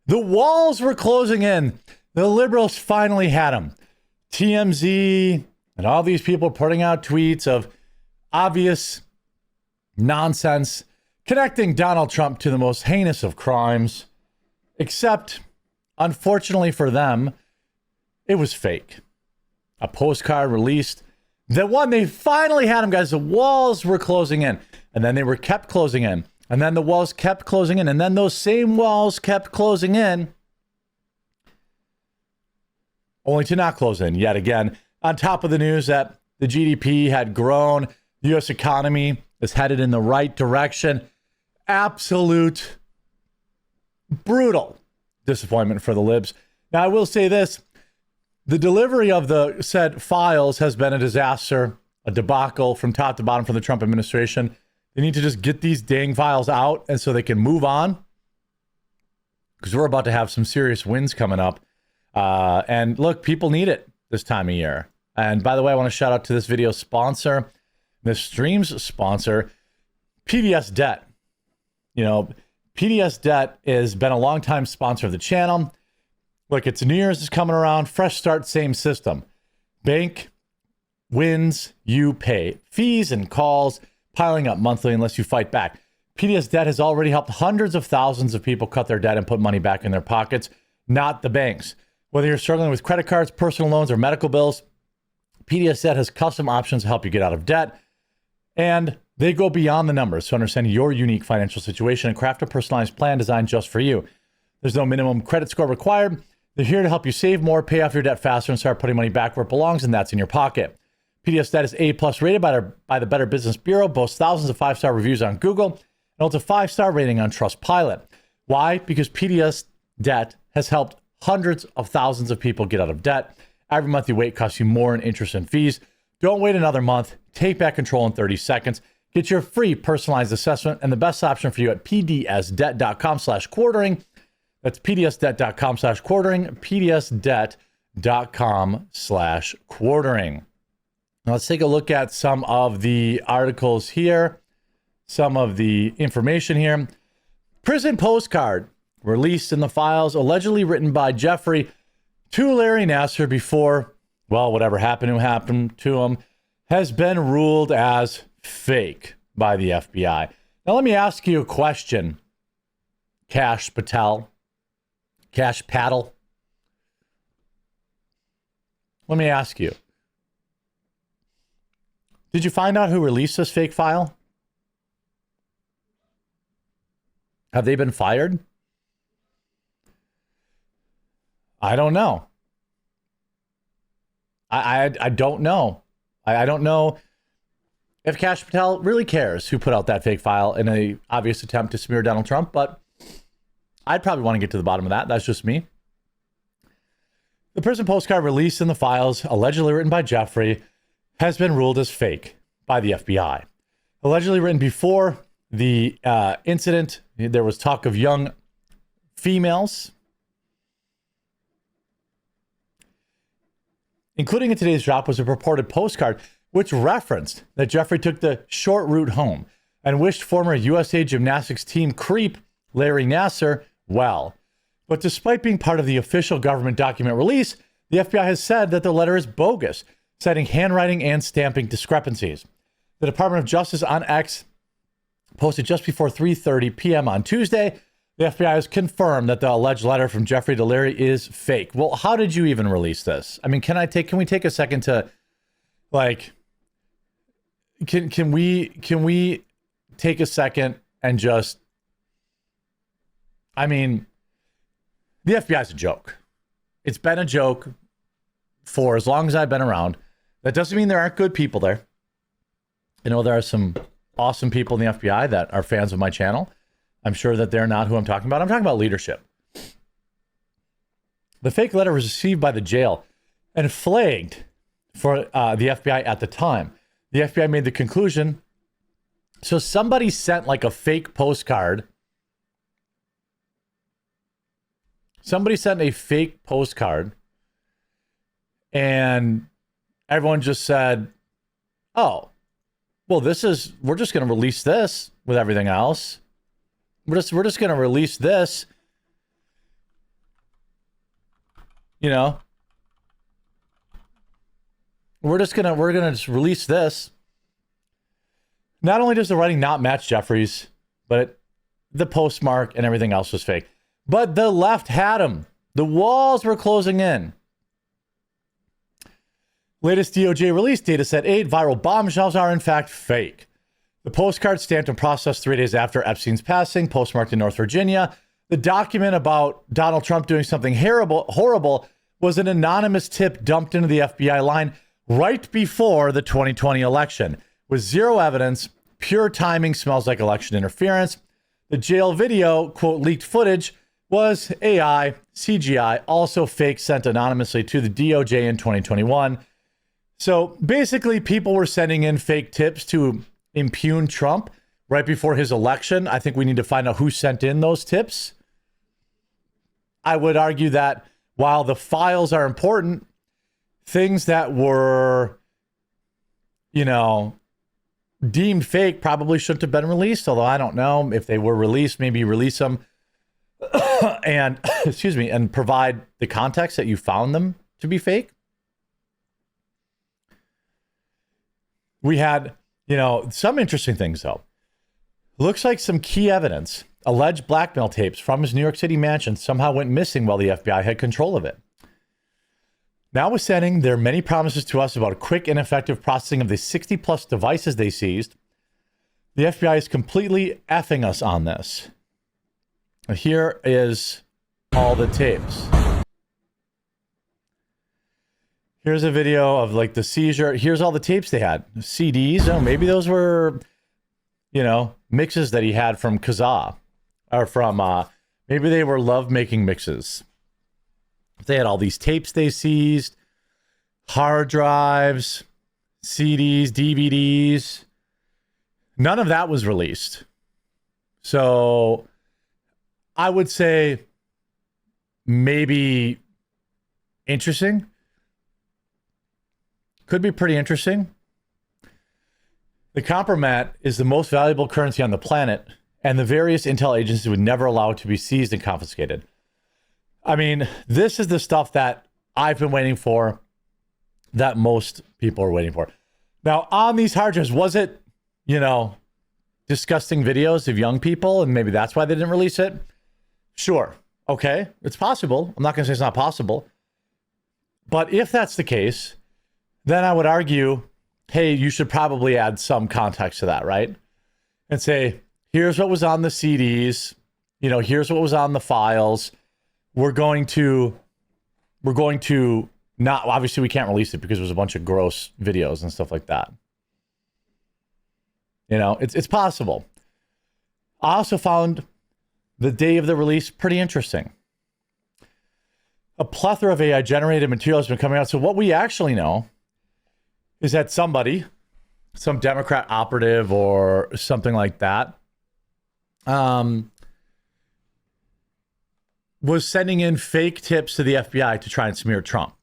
The walls were closing in. The liberals finally had them. TMZ and all these people putting out tweets of obvious nonsense, connecting Donald Trump to the most heinous of crimes. Except, unfortunately for them, it was fake. A postcard released. The one they finally had them, guys. The walls were closing in. And then they were kept closing in. And then the walls kept closing in. And then those same walls kept closing in. Only to not close in yet again. On top of the news that the GDP had grown. The U.S. economy is headed in the right direction. Absolute brutal disappointment for the libs. Now, I will say this. The delivery of the said files has been a disaster, a debacle from top to bottom for the Trump administration. They need to just get these dang files out and so they can move on, because we're about to have some serious wins coming up. And look, people need it this time of year. And by the way, I want to shout out to this video's sponsor, this stream's sponsor, PDS Debt. You know, PDS Debt has been a longtime sponsor of the channel. Look, it's New Year's is coming around. Fresh start, same system. Bank wins, you pay. Fees and calls piling up monthly unless you fight back. PDS Debt has already helped hundreds of thousands of people cut their debt and put money back in their pockets, not the banks. Whether you're struggling with credit cards, personal loans, or medical bills, PDS Debt has custom options to help you get out of debt. And they go beyond the numbers to understand your unique financial situation and craft a personalized plan designed just for you. There's no minimum credit score required. They're here to help you save more, pay off your debt faster, and start putting money back where it belongs, and that's in your pocket. PDS Debt is A+ rated by the Better Business Bureau, boasts thousands of 5-star reviews on Google, and holds a 5-star rating on Trustpilot. Why? Because PDS Debt has helped hundreds of thousands of people get out of debt. Every month you wait costs you more in interest and fees. Don't wait another month. Take back control in 30 seconds. Get your free personalized assessment and the best option for you at pdsdebt.com/quartering. That's pdsdebt.com/quartering, pdsdebt.com/quartering. Now let's take a look at some of the articles here, some of the information here. Prison postcard released in the files, allegedly written by Jeffrey to Larry Nassar before, well, whatever happened to him, has been ruled as fake by the FBI. Now let me ask you a question, Cash Patel. Cash Paddle. Let me ask you. Did you find out who released this fake file? Have they been fired? I don't know. I don't know. I don't know if Cash Patel really cares who put out that fake file in an obvious attempt to smear Donald Trump, but I'd probably want to get to the bottom of that. That's just me. The prison postcard released in the files, allegedly written by Jeffrey, has been ruled as fake by the FBI. Allegedly written before the incident, there was talk of young females. Including in today's drop was a purported postcard which referenced that Jeffrey took the short route home and wished former USA Gymnastics team creep Larry Nassar well. But despite being part of the official government document release, the FBI has said that the letter is bogus, citing handwriting and stamping discrepancies. The Department of Justice on X posted just before 3:30 p.m. on Tuesday. The FBI has confirmed that the alleged letter from Jeffrey to Larry is fake. Well, how did you even release this? I mean, can we take a second to, like, can we take a second and just, I mean, the FBI is a joke. It's been a joke for as long as I've been around. That doesn't mean there aren't good people there. You know, there are some awesome people in the FBI that are fans of my channel. I'm sure that they're not who I'm talking about. I'm talking about leadership. The fake letter was received by the jail and flagged for the FBI at the time. The FBI made the conclusion. So somebody sent like a fake postcard. Somebody sent a fake postcard and everyone just said, oh, well, we're just going to release this with everything else. We're just going to release this You know, we're gonna just release this. Not only does the writing not match Jeffrey's, but the postmark and everything else was fake. But the left had him. The walls were closing in. Latest DOJ release, dataset 8, viral bombshells are in fact fake. The postcard stamped and processed 3 days after Epstein's passing, postmarked in North Virginia. The document about Donald Trump doing something horrible was an anonymous tip dumped into the FBI line right before the 2020 election. With zero evidence, pure timing, smells like election interference. The jail video, quote, leaked footage, was AI, CGI, also fake, sent anonymously to the DOJ in 2021. So basically, people were sending in fake tips to impugn Trump right before his election. I think we need to find out who sent in those tips. I would argue that while the files are important, things that were, deemed fake probably shouldn't have been released, although I don't know if they were released, maybe release them and and provide the context that you found them to be fake. We had, some interesting things though. Looks like some key evidence, alleged blackmail tapes from his New York City mansion somehow went missing while the FBI had control of it. Notwithstanding their many promises to us about a quick and effective processing of the 60 plus devices they seized, the FBI is completely effing us on this. Here is all the tapes. Here's a video of like the seizure. Here's all the tapes they had. CDs. Oh, maybe those were, mixes that he had from Kazaa, or from, maybe they were love-making mixes. They had all these tapes they seized, hard drives, CDs, DVDs. None of that was released. So I would say maybe interesting. Could be pretty interesting. The compromat is the most valuable currency on the planet, and the various intel agencies would never allow it to be seized and confiscated. I mean, this is the stuff that I've been waiting for, that most people are waiting for. Now, on these hard drives, was it, disgusting videos of young people, and maybe that's why they didn't release it? Sure. Okay. It's possible. I'm not going to say it's not possible. But if that's the case, then I would argue, hey, you should probably add some context to that, right? And say, here's what was on the CDs, here's what was on the files. We're going to not, obviously we can't release it because there's a bunch of gross videos and stuff like that. It's possible. I also found the day of the release pretty interesting. A plethora of AI generated material has been coming out. So what we actually know is that somebody, some Democrat operative or something like that, was sending in fake tips to the FBI to try and smear Trump.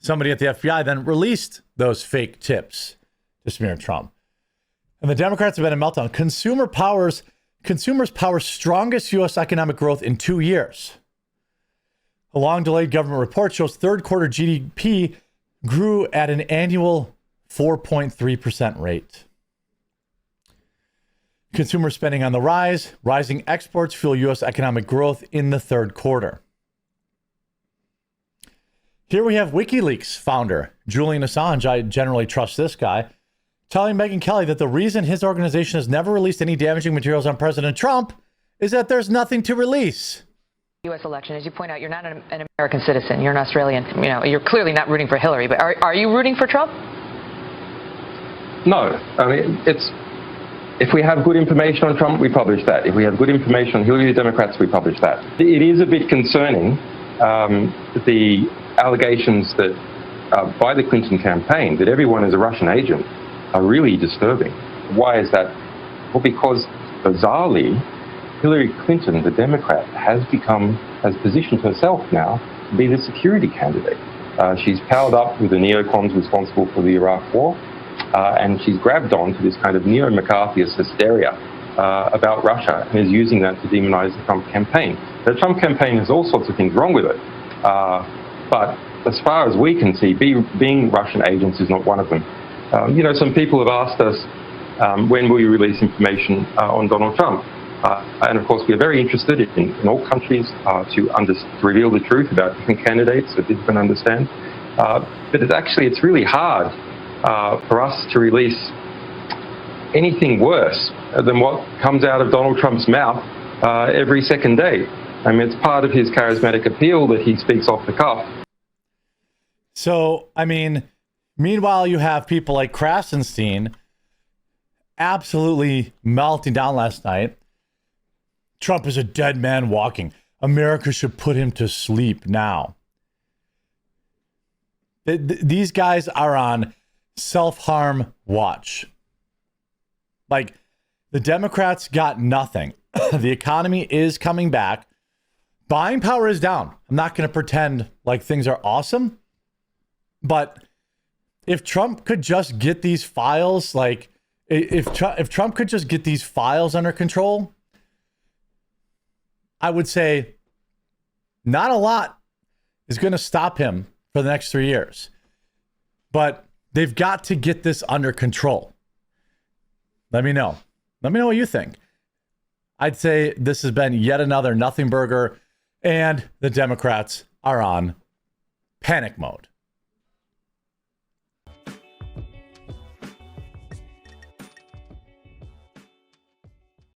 Somebody at the FBI then released those fake tips to smear Trump. And the Democrats have been in meltdown. Consumers power strongest U.S. economic growth in 2 years. A long-delayed government report shows third quarter GDP grew at an annual 4.3% rate. Consumer spending on the rise, rising exports fuel U.S. economic growth in the third quarter. Here we have WikiLeaks founder Julian Assange, I generally trust this guy, telling Megyn Kelly that the reason his organization has never released any damaging materials on President Trump is that there's nothing to release. U.S. election, as you point out, you're not an American citizen. You're an Australian. You're clearly not rooting for Hillary, but are you rooting for Trump? No. I mean, if we have good information on Trump, we publish that. If we have good information on Hillary, the Democrats, we publish that. It is a bit concerning, the allegations that by the Clinton campaign that everyone is a Russian agent are really disturbing. Why is that? Well, because bizarrely, Hillary Clinton, the Democrat, has positioned herself now to be the security candidate. She's powered up with the neocons responsible for the Iraq War, and she's grabbed on to this kind of neo-McCarthyist hysteria about Russia and is using that to demonize the Trump campaign. The Trump campaign has all sorts of things wrong with it. But as far as we can see, being Russian agents is not one of them. Some people have asked us, when will you release information on Donald Trump? And of course, we are very interested in all countries to reveal the truth about different candidates so people can understand. But it's really hard for us to release anything worse than what comes out of Donald Trump's mouth every second day. I mean, it's part of his charismatic appeal that he speaks off the cuff. So, I mean, meanwhile, you have people like Krasenstein absolutely melting down last night. Trump is a dead man walking. America should put him to sleep now. These guys are on self-harm watch. Like, the Democrats got nothing. The economy is coming back. Buying power is down. I'm not going to pretend like things are awesome. But if Trump could just get these files, like, if Trump could just get these files under control, I would say not a lot is going to stop him for the next 3 years. But they've got to get this under control. Let me know. Let me know what you think. I'd say this has been yet another nothing burger, and the Democrats are on panic mode.